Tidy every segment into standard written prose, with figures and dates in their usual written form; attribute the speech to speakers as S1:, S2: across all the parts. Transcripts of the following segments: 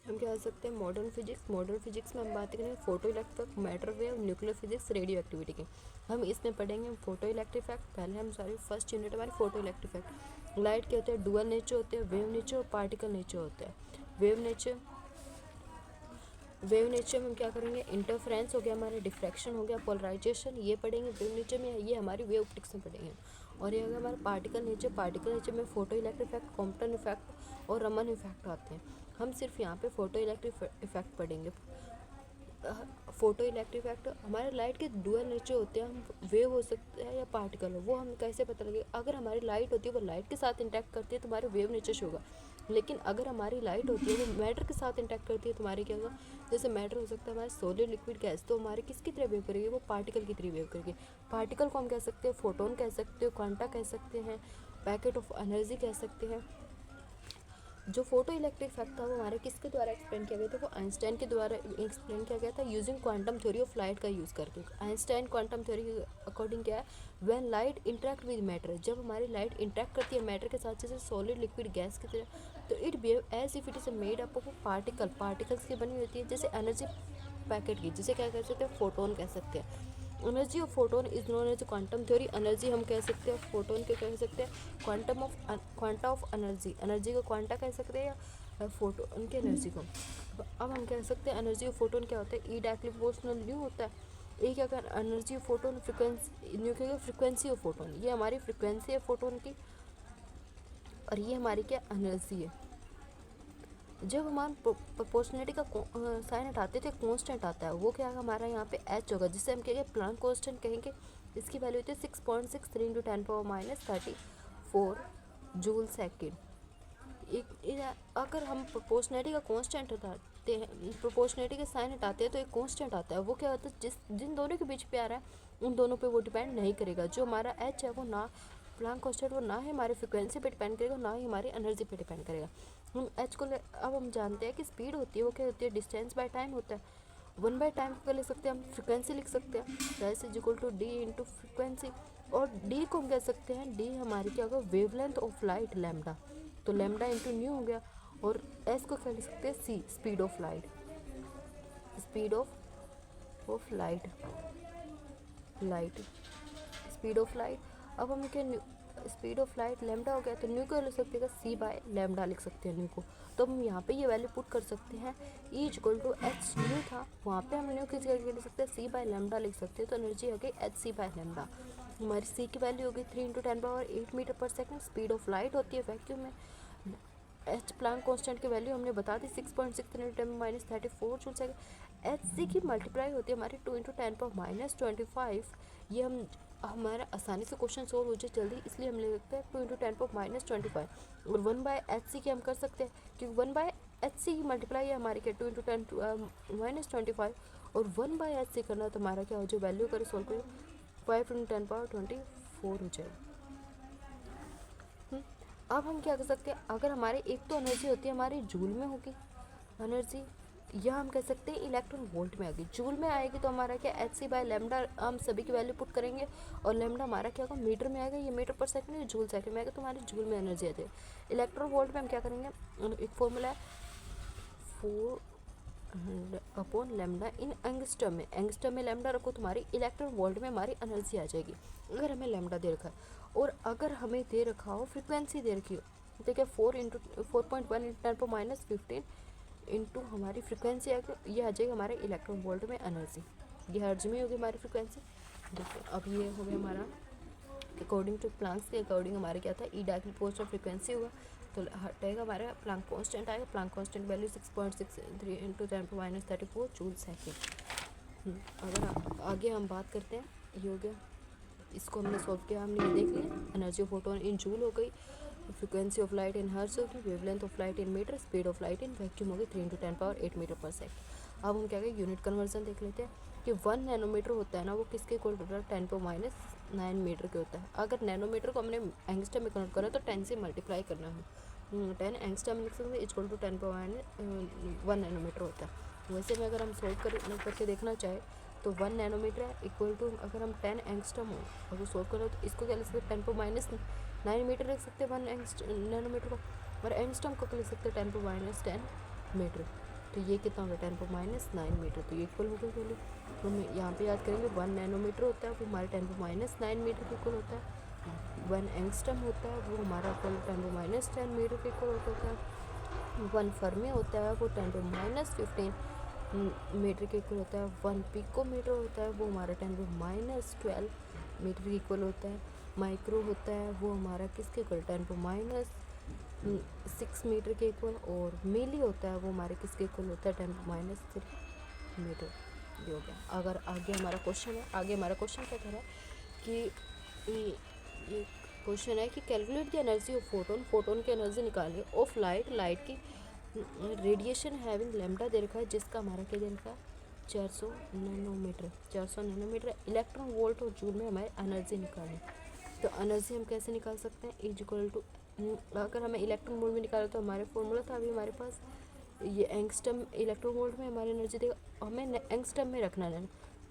S1: हम क्या कर सकते हैं मॉडर्न फिजिक्स में हम बात करेंगे photo electric, matter wave, nuclear physics, radio activity की। हम इसमें पढ़ेंगे फोटो इलेक्ट्रिक इफेक्ट। पहले हम सारी फर्स्ट यूनिट हमारी फोटो इलेक्ट्रिक इफेक्ट। लाइट के होते हैं डुअल नेचर होते हैं, वेव नेचर और पार्टिकल नेचर होता है। वेव नेचर में हम क्या करेंगे, इंटरफ्रेंस हो गया हमारे, डिफ्रैक्शन हो गया, पोलराइजेशन, ये पढ़ेंगे वेव नेचर में, ये हमारी वेव ऑप्टिक्स में पढ़ेंगे। और ये हो गया हमारा पार्टिकल नेचर में photo electric effect, Compton effect और रमन इफेक्ट आते हैं। हम सिर्फ यहाँ पे फोटो इलेक्ट्रिक इफेक्ट पढ़ेंगे। फोटो इलेक्ट्रिक इफेक्ट हमारे लाइट के डुअल नेचर होते हैं, हम वेव हो सकते हैं या पार्टिकल हो, वो हम कैसे पता लगेगा। अगर हमारी लाइट होती है वो लाइट के साथ इंटैक्ट करती है तो हमारे वेव नेचर से होगा। लेकिन अगर हमारी लाइट होती है वो मैटर के साथ इंटैक्ट करती है तो हमारी क्या होगा, जैसे मैटर हो सकता है हमारे सॉलिड लिक्विड गैस, तो हमारे किसकी तरह वेव करेगी, वो पार्टिकल की तरह वेव करेगी। पार्टिकल को हम कह सकते हैं फोटोन कह सकते हो, क्वांटा कह सकते हैं, पैकेट ऑफ एनर्जी कह सकते हैं। जो फोटो इलेक्ट्रिक इफेक्ट था वो हमारे किसके द्वारा एक्सप्लेन किया गया था, वो आइंस्टाइन के द्वारा एक्सप्लेन किया गया था using quantum theory of light का यूज़ करके। आइंस्टाइन क्वांटम थ्योरी के अकॉर्डिंग क्या है, when light interact with matter, जब हमारी लाइट इंटरेक्ट करती है मैटर के साथ जैसे सॉलिड लिक्विड गैस की तरह, तो it behave as if it is made up of particles की बनी होती है, जैसे एनर्जी पैकेट की, जिसे क्या कह सकते हैं, फोटोन कह सकते हैं। Energy of photon is known as quantum theory. Energy हम कह सकते हैं फोटोन के कह सकते हैं क्वांटा ऑफ एनर्जी, एनर्जी को क्वांटा कह सकते हैं या फोटोन की एनर्जी को। अब हम कह सकते हैं एनर्जी ऑफ फोटोन क्या होता है, ई डायरेक्टली प्रोपोर्शनल न्यू होता है। ये क्या कर energy of photon frequency, new क्या फ्रिक्वेंसी ऑफ फोटोन, ये हमारी फ्रिक्वेंसी है फोटोन की, और ये हमारी क्या एनर्जी है। जब हम प्रोपोर्शनलिटी का साइन हटाते थे कॉन्स्टेंट आता है, वो क्या हमारा यहाँ पे एच होगा, जिसे हम कहेंगे प्लांक कॉन्स्टेंट कहेंगे। इसकी वैल्यू होती है 6.63 इंटू 10⁻⁻34 जूल सेकेंड। अगर हम प्रोपोर्शनलिटी का कॉन्स्टेंट हटाते हैं, प्रोपोर्शनलिटी के साइन हटाते हैं तो एक कॉन्स्टेंट आता है, वो क्या होता है, जिन दोनों के बीच पे आ रहा है उन दोनों पे वो डिपेंड नहीं करेगा। जो हमारा एच है वो ना प्लांक कॉन्स्टेंट, वो ना ही हमारी फ्रिक्वेंसी पे डिपेंड करेगा, ना ही हमारी एनर्जी पे डिपेंड करेगा। हम एच को अब हम जानते हैं कि स्पीड होती है वो क्या होती है, डिस्टेंस बाय टाइम होता है। 1/टाइम को लिख सकते हैं, हम फ्रिक्वेंसी लिख सकते हैं, that is equal to D into frequency. और डी को हम कह सकते हैं, डी हमारी क्या होगा, वेवलेंथ ऑफ लाइट लैम्डा, तो लैम्डा इंटू न्यू हो गया। और एस को क्या लिख सकते हैं, C, speed of light, speed of light speed of light. अब हम क्या, स्पीड ऑफ लाइट लैम्डा हो गया, तो न्यू को लिख सकते हैं, सी बाय लैम्डा लिख सकते हैं न्यू को। तो हम यहाँ पे ये वैल्यू पुट कर सकते हैं, E equal to H nu था, वहाँ पे हम न्यू किस करके लिख सकते हैं, सी बाय लैम्डा लिख सकते हैं। तो एनर्जी हो गई एच सी बाय लैम्डा। हमारी सी की वैल्यू होगी 3 इंटू 10⁻8 मीटर पर सेकेंड। स्पीड ऑफ लाइट होती है वैक्यूम में, एच प्लांक कांस्टेंट की वैल्यू हमने बता दी 6.63 जूल सेकेंड। एच सी की मल्टीप्लाई होती है हमारी 2 इंटू 10⁻25। ये हमारा आसानी से क्वेश्चन सोल्व हो जाए जल्दी, इसलिए हम ले सकते हैं 2 इंटू 10⁻25। और 1/एच सी की हम कर सकते हैं, क्योंकि 1/एच सी की मल्टीप्लाई है हमारी क्या 2 इंटू 10⁻25, और 1/एच सी करना तो हमारा क्या हो जाए, वैल्यू करें सोल्व करें 5 इंटू 10⁻24 हो जाएगा। अब हम क्या कर सकते हैं, अगर हमारे एक तो एनर्जी होती है हमारी जूल में होगी एनर्जी, या हम कह सकते हैं इलेक्ट्रॉन वोल्ट में आएगी। जूल में आएगी तो हमारा क्या एच सी बाय लेमडा, हम सभी की वैल्यू पुट करेंगे, और लेमडा हमारा क्या होगा, मीटर में आएगा, ये मीटर पर सेकंड है, जूल सेकंड में आएगा, तो हमारी जूल में एनर्जी आ जाएगी। इलेक्ट्रॉन वोल्ट में हम क्या करेंगे, एक फॉर्मूला है 4 लेमडा इन एंगस्ट्रम में, एंगस्ट्रम में लेमडा रखो तो हमारी इलेक्ट्रॉन वोल्ट में हमारी एनर्जी आ जाएगी, अगर हमें लेमडा दे रखा है। और अगर हमें दे रखा हो फ्रिक्वेंसी दे रखी हो, देखिए 4.1 इंटू 10⁻15 इंटू हमारी फ्रिक्वेंसी ये आ जाएगी हमारे इलेक्ट्रॉन वोल्ट में एनर्जी, ये हर्ज में होगी हमारी फ्रिक्वेंसी। देखिए अब ये हो गया हमारा अकॉर्डिंग टू प्लांक्स के अकॉर्डिंग हमारे क्या था, ई डायरेक्टली प्रोपोर्शनल फ्रिक्वेंसी होगा, तो हटेगा हमारा प्लांक कांस्टेंट आएगा, Planck constant value 6.63 into 10⁻34 joule second. अगर आगे हम बात करते हैं, ये हो गया, इसको हमने सॉल्व किया, हमने ये देख लिया, energy of photon in joule हो गई, frequency of light in hertz होगी, wavelength of light in metre, speed of light in vacuum होगी 3 इंटू 10⁻8 मीटर पर सेकेंड। अब हम क्या करें, यूनिट कन्वर्जन देख लेते हैं कि 1 नैनोमीटर होता है ना, वो किसके इक्वल टू 10⁻9 मीटर के होता है। अगर नैनोमीटर को हमने एंगस्ट्रम में कन्वर्ट करा तो 10 से मल्टीप्लाई करना है, 10 एंगस्ट्रम लिख सकते हैं इक्वल टू 10⁻1 नैनोमीटर होता है। वैसे में अगर हम सोल्व करके देखना चाहें तो 1 नैनोमीटर है इक्वल टू, अगर हम 10 एंगस्ट्रम हो अगर सोल्व करो तो इसको क्या लिख सकते हैं, 10⁻9 मीटर लिख सकते हैं 1 नैनोमीटर को, और एंगस्ट्रम को लिख सकते हैं 10⁻10 मीटर। तो ये कितना होगा 10⁻⁹ मीटर, तो ये इक्वल हो गया वैल्यू। तो हम यहाँ पे याद करेंगे 1 नैनोमीटर होता है वो हमारे 10⁻⁹ मीटर के इक्वल होता है। 1 एंगस्ट्रम होता है वो हमारा 10⁻⁻ मीटर के इक्वल होता है। 1 फर्मी होता है वो 10⁻15 मीटर के इक्वल होता है। 1 पिकोमीटर होता है वो हमारा 10⁻12 मीटर के इक्वल होता है। माइक्रो होता है वो हमारा किसके इक्वल 10⁻6 मीटर के इक्वल। और मिली होता है वो हमारे किसके इक्वल होता है 10⁻3 मीटर। ये हो गया। अगर आगे हमारा क्वेश्चन है, आगे हमारा क्वेश्चन क्या कह रहा है कि ये क्वेश्चन है कि calculate the energy of photon, photon की एनर्जी निकालिए ऑफ लाइट, लाइट की रेडिएशन हैविंग लैम्डा दे रखा है जिसका हमारा क्या दे रखा है 400 नैनोमीटर। 400 नैनोमीटर इलेक्ट्रॉन वोल्ट और जूल में हमारी एनर्जी निकालें। तो एनर्जी हम कैसे निकाल सकते हैं इज इक्वल टू, अगर हमें इलेक्ट्रॉन वोल्ट में निकाला तो हमारे फॉर्मूला था अभी हमारे पास ये एंगस्ट्रम, इलेक्ट्रॉन वोल्ट में हमारी एनर्जी देगा, हमें एंगस्ट्रम में रखना है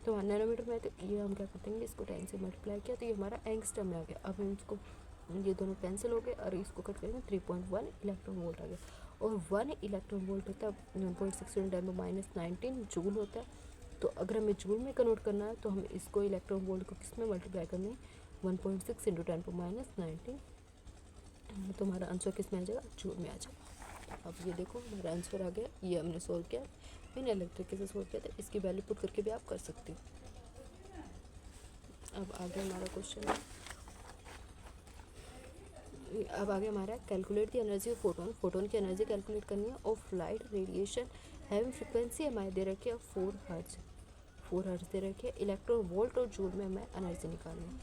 S1: तो नैनोमीटर में, तो ये हम क्या करते हैं इसको 10 से मल्टीप्लाई किया तो ये हमारा एंगस्ट्रम में आ गया। अब हम इसको ये दोनों कैंसिल हो गए और इसको कट करेंगे 3.1 इलेक्ट्रॉन वोल्ट आ गया। और 1 इलेक्ट्रॉन वोल्ट होता है 1.6 × 10⁻19 जूल होता है। तो अगर हमें जूल में कन्वर्ट करना है तो हम इसको इलेक्ट्रॉन वोल्ट को किस में मल्टीप्लाई करना है 1.6 × 10⁻19, तो हमारा आंसर किस में आ जाएगा जूल में आ जाएगा। अब ये देखो हमारा आंसर आ गया, ये हमने सोल्व किया, मैंने इलेक्ट्रिक से सोल्व किया था, इसकी वैल्यू पुट करके भी आप कर सकते हो। अब आगे हमारा क्वेश्चन है, अब आगे हमारा calculate the energy of photon, photon की एनर्जी कैलकुलेट करनी है of light radiation having frequency हमारे दे रखी है 4 हर्ट्ज, 4 हर्ट्ज दे रखी है। इलेक्ट्रॉन वोल्ट और जूल में हमें एनर्जी निकालनी है।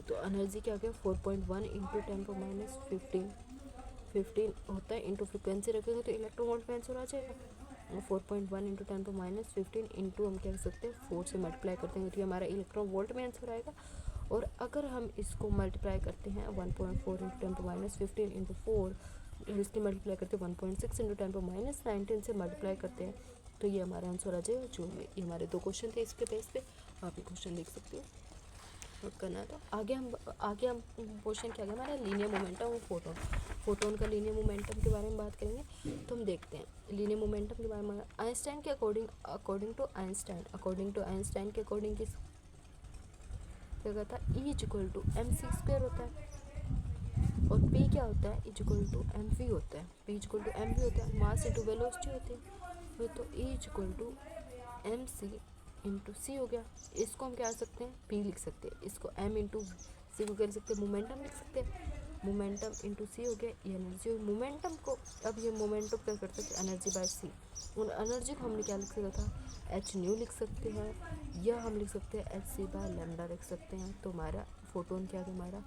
S1: तो एनर्जी क्या गया 4.1 × 10⁻15 होता है इंटू फ्रिक्वेंसी रखेंगे तो इलेक्ट्रॉन वोल्ट में आंसर आ जाएगा। 4.1 × 10⁻15 इंटू हम क्या कर सकते हैं 4 से मल्टीप्लाई करते हैं तो हमारा इलेक्ट्रॉन वोल्ट में आंसर आएगा। और अगर हम इसको मल्टीप्लाई करते हैं 1.4 × 10⁻15 इंटू 4, इसकी मल्टीप्लाई करते हैं 1.6 × 10⁻19 से मल्टीप्लाई करते हैं तो ये हमारा आंसर आ जाएगा जो में। ये हमारे 2 क्वेश्चन थे, इसके बेस पे आप ये क्वेश्चन देख सकते हो करना। तो आगे हम क्वेश्चन क्या है हमारा linear momentum of photon, photon का लीनियर मोमेंटम के बारे में बात करेंगे। तो हम देखते हैं लीनियर मोमेंटम के बारे में आइंस्टाइन के अकॉर्डिंग टू आइंस्टाइन के अकॉर्डिंग किस क्या कहता है E = mc² होता है और P क्या होता है E = mv होता है। P = mv होता है, मास इंटू वेलोसिटी होती है। तो E = mc इंटू सी हो गया। इसको हम क्या कर सकते हैं P लिख सकते हैं, इसको m इंटू सी को क्या लिख सकते हैं मोमेंटम लिख सकते हैं, मोमेंटम इंटू सी हो गया ये एनर्जी। और मोमेंटम को अब ये मोमेंटम क्या करते हैं एनर्जी बाय सी, उन एनर्जी को हमने क्या लिख सकता था एच न्यू लिख सकते हैं या हम लिख सकते हैं एच सी बाय लैम्डा लिख सकते हैं। तो हमारा फोटोन क्या है हमारा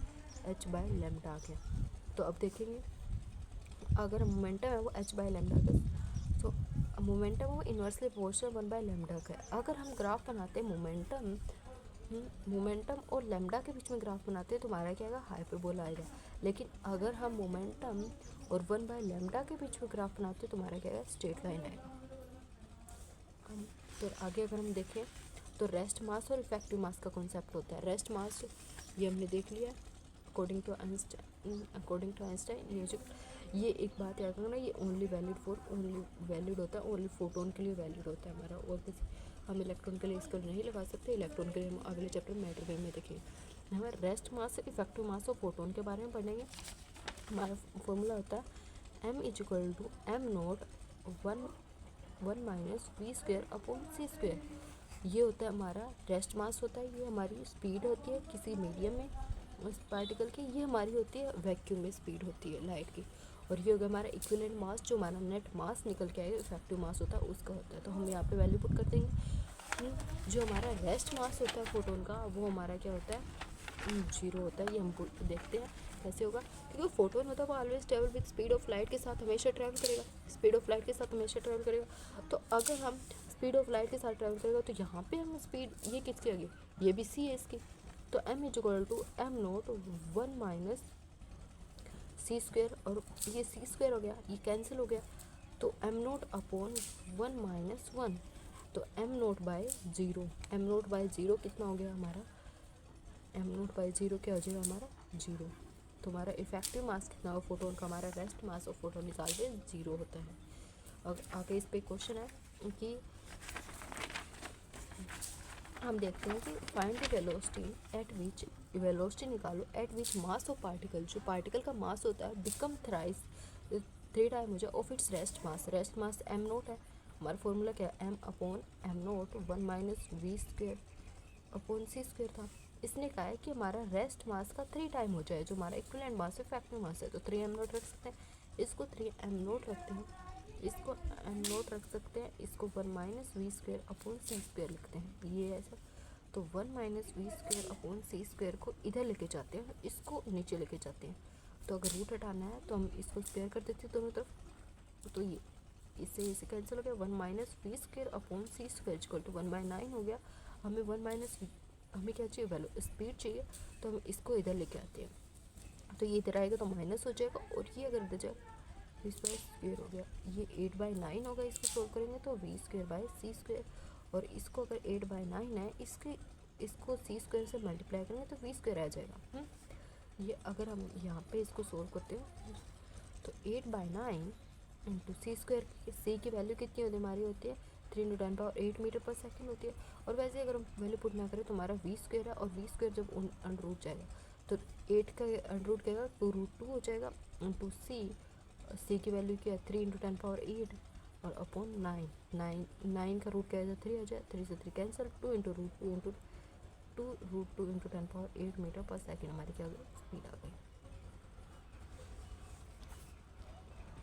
S1: एच बाय लैम्डा आ गया। तो अब देखेंगे अगर मोमेंटम है वो एच बाय लैम्डा का, तो मोमेंटम वो इन्वर्सली प्रोपोर्शनल 1/λ का है। अगर हम ग्राफ बनाते हैं मोमेंटम और लैम्डा के बीच में ग्राफ बनाते हैं तो हमारा क्या आएगा हाइपरबोला आएगा। लेकिन अगर हम मोमेंटम और 1/λ के बीच में ग्राफ बनाते हैं तो हमारा क्या आएगा स्ट्रेट लाइन आएगा। फिर आगे अगर हम देखें तो रेस्ट मास और इफेक्टिव मास का कॉन्सेप्ट होता है। रेस्ट मास ये हमने देख लिया अकॉर्डिंग टू आइंस्टाइन। ये एक बात याद रखना, ये ओनली वैलिड होता है, ओनली फोटोन के लिए वैलिड होता है हमारा, और किसी हम इलेक्ट्रॉन के लिए इसको नहीं लगा सकते। इलेक्ट्रॉन के लिए हम अगले चैप्टर मैटर वेव में देखेंगे। हमारे रेस्ट मास इफेक्टिव मास और फोटोन के बारे में पढ़ेंगे। हमारा फॉर्मूला होता है m = m0 1 - v²/c²। ये होता है हमारा रेस्ट मास होता है, ये हमारी स्पीड होती है किसी मीडियम में उस पार्टिकल की, ये हमारी होती है वैक्यूम में स्पीड होती है लाइट की। और ये होगा हमारा इक्विवेलेंट मास, जो हमारा नेट मास निकल के आएगा इफेक्टिव मास होता है उसका होता है। तो हम यहाँ पे वैल्यू पुट कर देंगे। जो हमारा रेस्ट मास होता है फोटोन का वो हमारा क्या होता है 0 होता है। ये हम देखते हैं कैसे होगा, क्योंकि फोटोन होता है वो always travel with speed of light के साथ हमेशा ट्रैवल करेगा, स्पीड ऑफ लाइट के साथ हमेशा ट्रैवल करेगा। तो अगर हम स्पीड ऑफ लाइट के साथ ट्रैवल करेगा तो यहाँ पे हम स्पीड ये किसकी आ गई, ये भी सी है इसकी। तो m = m0 1 - c² और ये c² हो गया, ये कैंसिल हो गया। तो m0 अपॉन 1 - 1, तो m0/0, m0/0 कितना हो गया हमारा, m0/0 क्या हो जाएगा हमारा 0। तो हमारा इफेक्टिव मास कितना हो फोटोन का, हमारा rest mass of photon is always 0 होता है। आगे इस पे क्वेश्चन है कि हम देखते हैं कि find the velocity at which, velocity निकालो at which mass of particle, जो पार्टिकल का मास होता है बिकम थ्राइस, 3 टाइम हो जाए of its rest mass M naught है। हमारा फॉर्मूला क्या है, M upon M naught 1 minus V square upon C square था। इसने कहा है कि हमारा रेस्ट मास का 3 टाइम हो जाए, जो हमारा इक्विवेलेंट मास है फैक्टर मास है, तो 3 एम नोट रख सकते हैं, इसको 3 एम नोट रखते हैं, इसको एम नोट रख सकते हैं, इसको 1 minus V square upon C square लिखते हैं, ये ऐसा। तो 1 minus V square upon C square को इधर लेके जाते हैं, इसको नीचे लेके जाते हैं। तो अगर रूट हटाना है तो हम इसको स्क्वेयर कर देते हैं दोनों तरफ, तो ये इससे कैंसिल हो गया। 1 minus V square upon C square equal to 1/9 हो गया। हमें 1 माइनस, हमें क्या चाहिए, वैल्यू स्पीड चाहिए, तो हम इसको इधर लेके आते हैं, तो ये इधर आएगा तो माइनस हो जाएगा, और ये अगर इधर जाए इस बाय स्क्वेयर हो गया, ये 8/9 होगा, इसको सोल्व करेंगे तो V square by C square, और इसको अगर 8/9 है, इसको सी स्क्वेयर से मल्टीप्लाई करेंगे तो वी स्क्वेयर आ जाएगा। ये अगर हम यहाँ पे इसको सोल्व करते हैं तो 8/9 इंटू सी स्क्वेयर, सी की वैल्यू कितनी होती हमारी होती है 3 × 10⁸ मीटर पर सेकेंड होती है। और वैसे अगर हम वैल्यू पुट ना करें तो हमारा वी स्क्वेयर है, और वी स्क्वेयर जब अंडर रूट जाएगा तो 8 का अंडर रूट क्या 2√2 हो जाएगा, इंटू सी की वैल्यू क्या है 3 × 10⁸, और अपॉन 9 का रूट क्या है 3 आ जाए, 3 से 3 कैंसिल, 2 × √2 × 10⁸ मीटर पर सेकेंड हमारी क्या स्पीड आ गई।